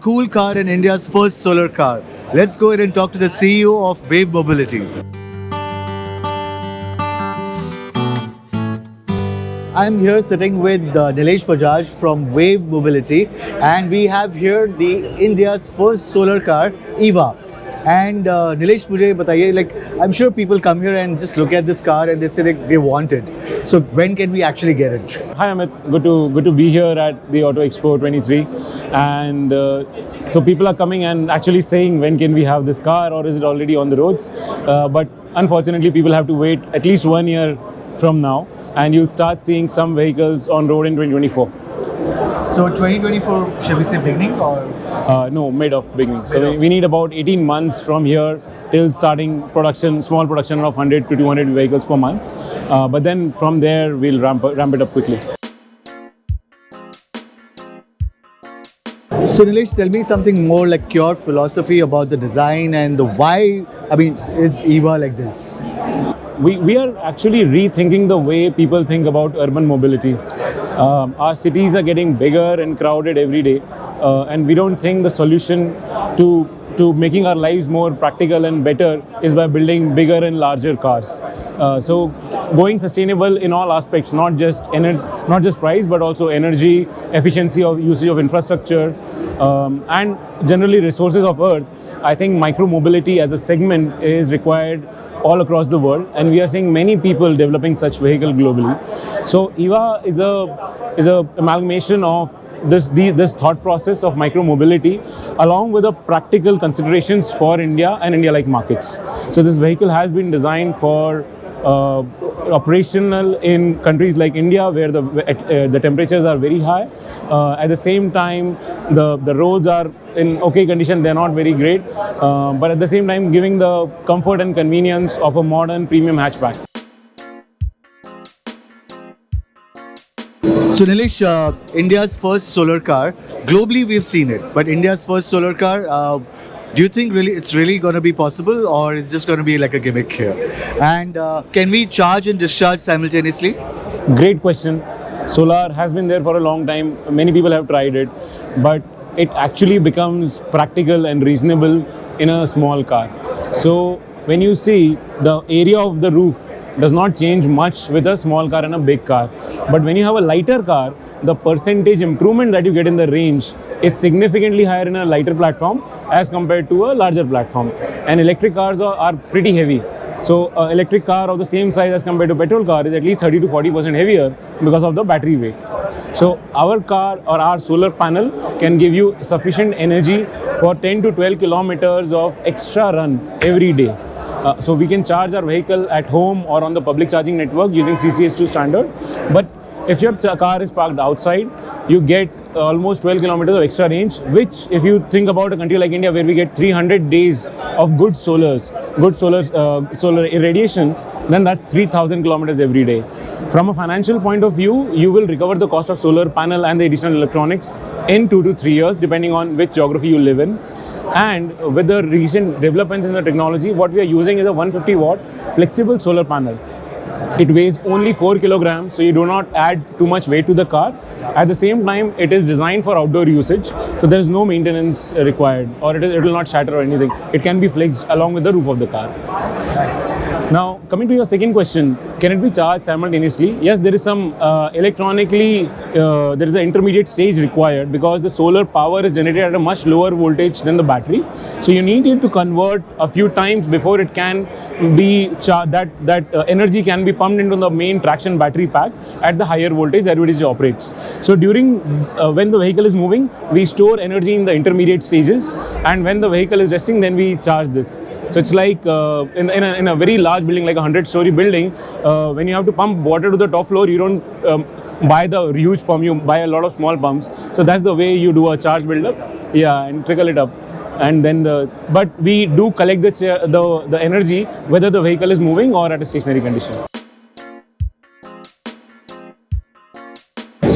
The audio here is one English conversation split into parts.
cool car and India's first solar car. Let's go ahead and talk to the CEO of Wave Mobility. I'm here sitting with Nilesh Bajaj from Wave Mobility, and we have here the India's first solar car, EVA. And Nilesh, मुझे बताइए, like I'm sure people come here and just look at this car and they say they want it. So when can we actually get it? Hi Amit, good to be here at the Auto Expo 23, and so people are coming and actually saying when can we have this car, or is it already on the roads? But unfortunately, people have to wait at least 1 year from now, and you'll start seeing some vehicles on road in 2024. So 2024, shall we say beginning or? No, mid of beginning. So we need about 18 months from here till starting production, small production of 100 to 200 vehicles per month. But then from there, we'll ramp it up quickly. So Nilesh, tell me something more like your philosophy about the design and the why, is EVA like this? We are actually rethinking the way people think about urban mobility. Our cities are getting bigger and crowded every day, and we don't think the solution to making our lives more practical and better is by building bigger and larger cars. So going sustainable in all aspects, not just price, but also energy, efficiency of usage of infrastructure, and generally resources of earth. I think micro-mobility as a segment is required all across the world, and we are seeing many people developing such vehicle globally. So EVA is a amalgamation of this thought process of micro-mobility along with the practical considerations for India and India-like markets. So this vehicle has been designed for operational in countries like India, where the temperatures are very high. At the same time, the roads are in okay condition, they're not very great, but at the same time giving the comfort and convenience of a modern premium hatchback. So Nilesh, India's first solar car, globally we've seen it, but India's first solar car, do you think it's really going to be possible, or is it just going to be like a gimmick here? And can we charge and discharge simultaneously? Great question. Solar has been there for a long time. Many people have tried it, but it actually becomes practical and reasonable in a small car. So when you see, the area of the roof does not change much with a small car and a big car. But when you have a lighter car, the percentage improvement that you get in the range is significantly higher in a lighter platform as compared to a larger platform. And electric cars are pretty heavy. So an electric car of the same size as compared to petrol car is at least 30 to 40% heavier because of the battery weight. So our car or our solar panel can give you sufficient energy for 10 to 12 kilometers of extra run every day. So we can charge our vehicle at home or on the public charging network using CCS2 standard. But if your car is parked outside, you get almost 12 kilometers of extra range, which if you think about a country like India where we get 300 days of good solar irradiation, then that's 3,000 kilometers every day. From a financial point of view, you will recover the cost of solar panel and the additional electronics in 2 to 3 years, depending on which geography you live in. And with the recent developments in the technology, what we are using is a 150 watt flexible solar panel. It weighs only 4 kilograms, so you do not add too much weight to the car. At the same time, it is designed for outdoor usage, so there is no maintenance required, or it will not shatter or anything. It can be flexed along with the roof of the car. Nice. Now, coming to your second question, can it be charged simultaneously? Yes, there is some electronically, there is an intermediate stage required because the solar power is generated at a much lower voltage than the battery. So you need it to convert a few times before it can be charged, that energy can be pumped into the main traction battery pack at the higher voltage at which it operates. So during, when the vehicle is moving, we store energy in the intermediate stages, and when the vehicle is resting, then we charge this. So it's like in a very large building, like a 100-story building, when you have to pump water to the top floor, you don't buy the huge pump, you buy a lot of small pumps. So that's the way you do a charge build-up, and trickle it up. And then but we do collect the energy whether the vehicle is moving or at a stationary condition.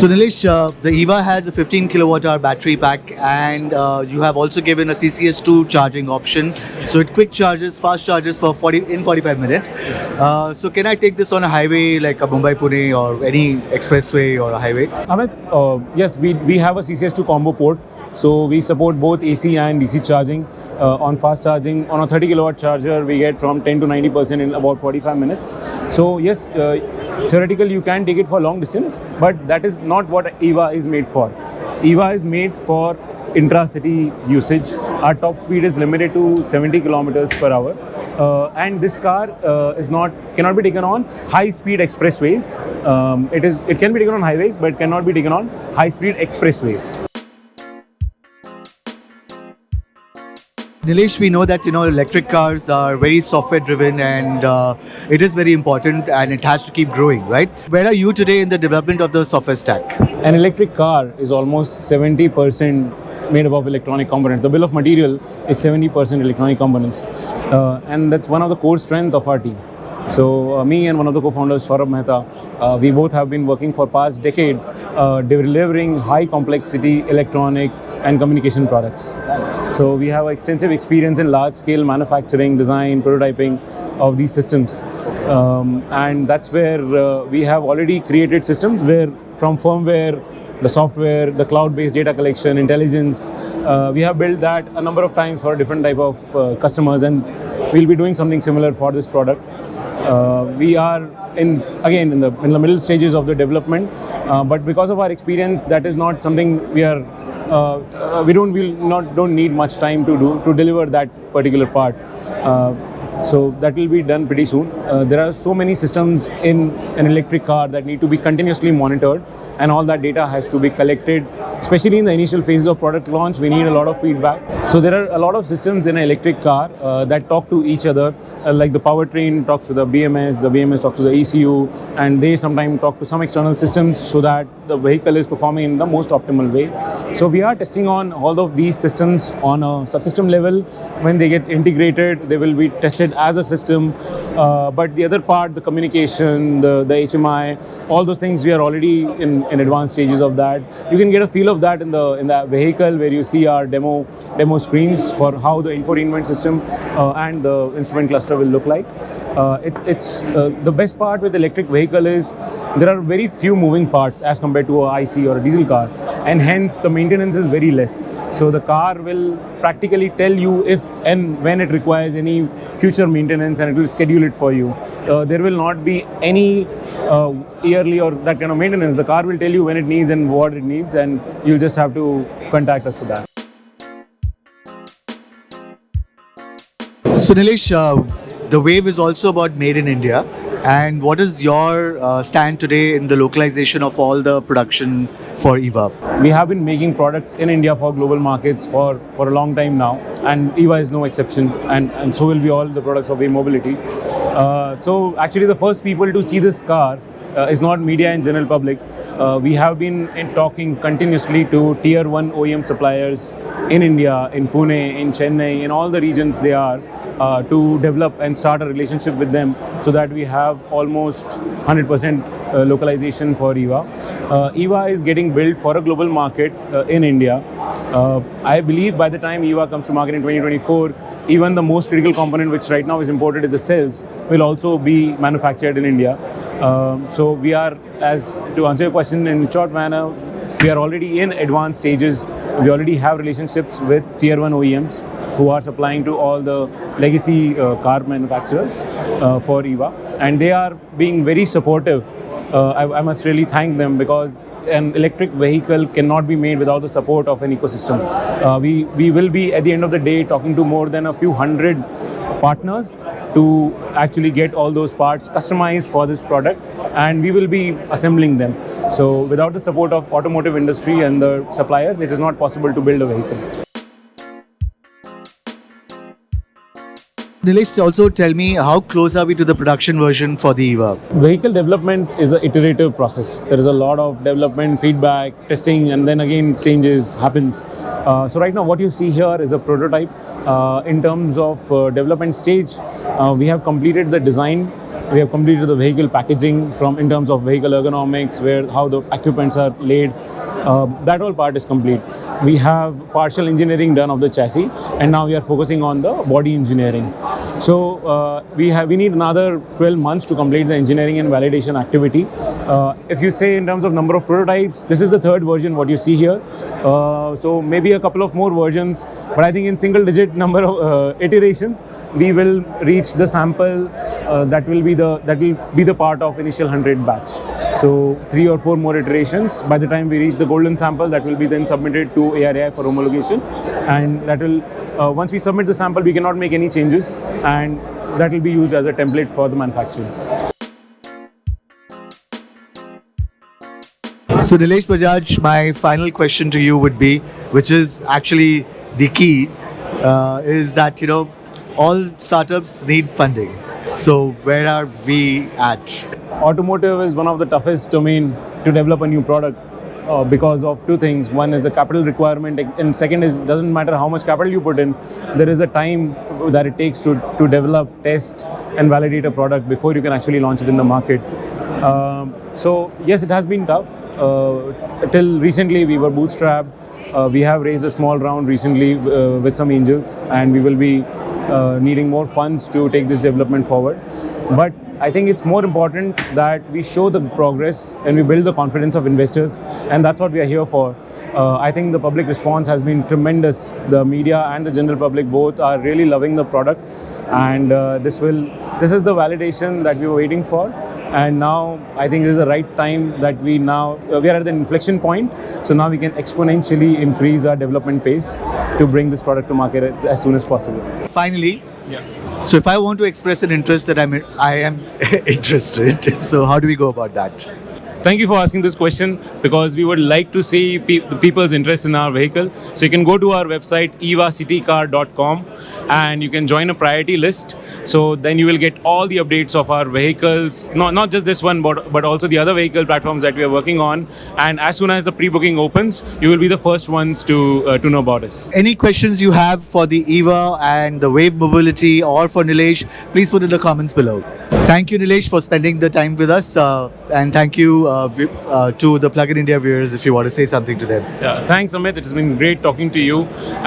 So Nilesh, the EVA has a 15 kilowatt hour battery pack, and you have also given a CCS2 charging option. So it quick charges, fast charges for 45 minutes. So can I take this on a highway like a Mumbai-Pune or any expressway or a highway? Amit, yes, we have a CCS2 combo port. So we support both AC and DC charging. On fast charging, on a 30 kilowatt charger, we get from 10 to 90% in about 45 minutes. So yes, theoretically you can take it for long distance, but that is not what EVA is made for. EVA is made for intra-city usage. Our top speed is limited to 70 kilometers per hour. And this car cannot be taken on high-speed expressways. It can be taken on highways, but cannot be taken on high-speed expressways. Nilesh, we know that electric cars are very software driven, and it is very important, and it has to keep growing, right? Where are you today in the development of the software stack? An electric car is almost 70% made up of electronic components. The bill of material is 70% electronic components, and that's one of the core strengths of our team. So me and one of the co-founders, Saurabh Mehta, we both have been working for past decade delivering high complexity electronic and communication products. So we have extensive experience in large scale manufacturing, design, prototyping of these systems, and that's where we have already created systems where from firmware, the software, the cloud-based data collection, intelligence, we have built that a number of times for different type of customers, and we'll be doing something similar for this product. We are in the middle stages of the development, but because of our experience, that is not something we don't need much time to deliver that particular part. So that will be done pretty soon. There are so many systems in an electric car that need to be continuously monitored, and all that data has to be collected. Especially in the initial phases of product launch, we need a lot of feedback. So there are a lot of systems in an electric car that talk to each other, like the powertrain talks to the BMS talks to the ECU, and they sometimes talk to some external systems so that the vehicle is performing in the most optimal way. So we are testing on all of these systems on a subsystem level. When they get integrated, they will be tested as a system. But the other part, the communication, the HMI, all those things, we are already in advanced stages of that. You can get a feel of that in the vehicle, where you see our demo screens for how the infotainment system and the instrument cluster will look like. It's the best part with electric vehicle is there are very few moving parts as compared to a IC or a diesel car, and hence the maintenance is very less. So the car will practically tell you if and when it requires any future maintenance, and it will schedule it for you. There will not be any yearly or that kind of maintenance. The car will tell you when it needs and what it needs, and you'll just have to contact us for that. So Nilesh, the Wave is also about made in India. And what is your stand today in the localization of all the production for EVA? We have been making products in India for global markets for a long time now, and EVA is no exception, and so will be all the products of Wave Mobility. So actually the first people to see this car is not media and general public. We have been talking continuously to tier 1 OEM suppliers in India, in Pune, in Chennai, in all the regions they are, to develop and start a relationship with them so that we have almost 100% localization for EVA. EVA is getting built for a global market in India. I believe by the time EVA comes to market in 2024, even the most critical component, which right now is imported, is the cells, will also be manufactured in India. So we are, to answer your question in a short manner, we are already in advanced stages. We already have relationships with tier 1 OEMs who are supplying to all the legacy car manufacturers for EVA, and they are being very supportive. I must really thank them, because an electric vehicle cannot be made without the support of an ecosystem. We will be at the end of the day talking to more than a few hundred partners to actually get all those parts customized for this product, and we will be assembling them. So without the support of automotive industry and the suppliers, it is not possible to build a vehicle. Nilesh, also tell me, how close are we to the production version for the EVA? Vehicle development is an iterative process. There is a lot of development, feedback, testing, and then again changes happens. So right now what you see here is a prototype. In terms of development stage, we have completed the design. We have completed the vehicle packaging in terms of vehicle ergonomics, how the equipments are laid. That whole part is complete. We have partial engineering done of the chassis, and now we are focusing on the body engineering. So we need another 12 months to complete the engineering and validation activity. If you say in terms of number of prototypes, this is the third version what you see here. So maybe a couple of more versions, but I think in single digit number of iterations we will reach the sample that will be the part of initial 100 batch. So 3 or 4 more iterations. By the time we reach the golden sample, that will be then submitted to ARAI for homologation, and that will once we submit the sample, we cannot make any changes, and that will be used as a template for the manufacturing. So Nilesh Bajaj, my final question to you would be, which is actually the key, is that all startups need funding. So where are we at? Automotive is one of the toughest domain to develop a new product because of two things. One is the capital requirement, and second is doesn't matter how much capital you put in, there is a time that it takes to develop, test and validate a product before you can actually launch it in the market. So yes, it has been tough. Till recently we were bootstrapped. We have raised a small round recently with some angels, and we will be needing more funds to take this development forward. But I think it's more important that we show the progress and we build the confidence of investors, and that's what we are here for. I think the public response has been tremendous. The media and the general public both are really loving the product, and this is the validation that we were waiting for. And now I think this is the right time that we are at the inflection point. So now we can exponentially increase our development pace to bring this product to market as soon as possible. Finally, Yeah. so if I want to express an interest that I am interested, so how do we go about that? Thank you for asking this question, because we would like to see the people's interest in our vehicle. So you can go to our website evacitycar.com and you can join a priority list. So then you will get all the updates of our vehicles, not just this one, but also the other vehicle platforms that we are working on. And as soon as the pre-booking opens, you will be the first ones to know about us. Any questions you have for the EVA and the Wave Mobility or for Nilesh, please put in the comments below. Thank you, Nilesh, for spending the time with us, and thank you to the Plug in India viewers if you want to say something to them. Yeah, thanks, Amit. It has been great talking to you.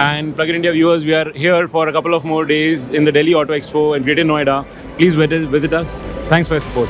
And Plug in India viewers, we are here for a couple of more days in the Delhi Auto Expo in Greater Noida. Please visit us. Thanks for your support.